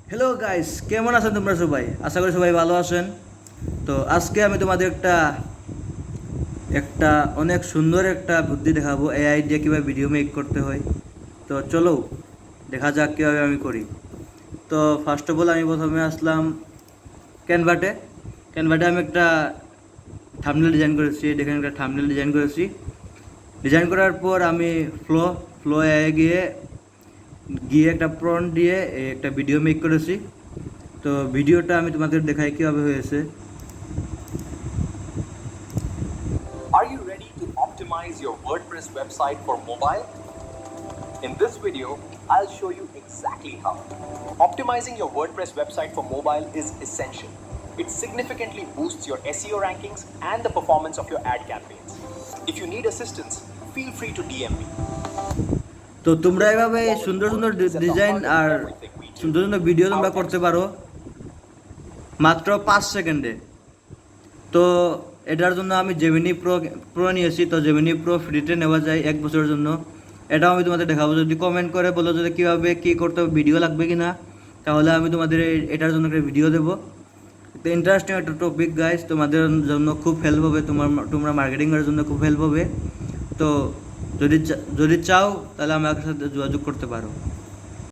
Hello guys, কেমন আছেন তোমরা সবাই? আশা করি সবাই ভালো আছেন। তো আজকে আমি তোমাদের একটা একটা অনেক সুন্দর একটা বুদ্ধি দেখাবো, এআই দিয়ে কীভাবে ভিডিও মেক করতে হয়। তো চলো দেখা যাক কীভাবে আমি করি। তো ফার্স্ট অফ অল আমি প্রথমে আসলাম ক্যানভাতে। ক্যানভাতে আমি একটা থাম্বনেল ডিজাইন করেছি, দেখেন একটা থাম্বনেল ডিজাইন করেছি। ডিজাইন করার পর আমি ফ্লো এআই গিয়ে গিয়ে একটা প্রম্পট দিয়ে একটা ভিডিও মেক করেছি। তো ভিডিওটা আমি তোমাদের দেখাই কীভাবে হয়েছে। Are you ready to optimize your WordPress website for mobile? In this video, I'll show you exactly how. Optimizing your WordPress website for mobile is essential. It significantly boosts your SEO rankings and the performance of your ad campaigns. If you need assistance, feel free to DM me. তো তোমরা এভাবে সুন্দর সুন্দর design আর সুন্দর সুন্দর video তোমরা করতে পারো মাত্র 5 সেকেন্ডে। তো এটার জন্য আমি জেমিনি প্রো নিয়েছি। তো জেমিনি প্রো ফ্রিতে নেওয়া যায় 1 বছরের জন্য। এটাও আমি তোমাদের দেখাবো। যদি কমেন্ট করে বলো যদি কীভাবে কী করতে হবে, ভিডিও লাগবে কি না, তাহলে আমি তোমাদের এটার জন্য একটা ভিডিও দেবো। তো ইন্টারেস্টিং একটা টপিক গাইস, তোমাদের জন্য খুব হেল্প হবে, তোমরা মার্কেটিংয়ের জন্য খুব হেল্প হবে। তো যদি চাও তাহলে আমার সাথে যোগাযোগ করতে পারো।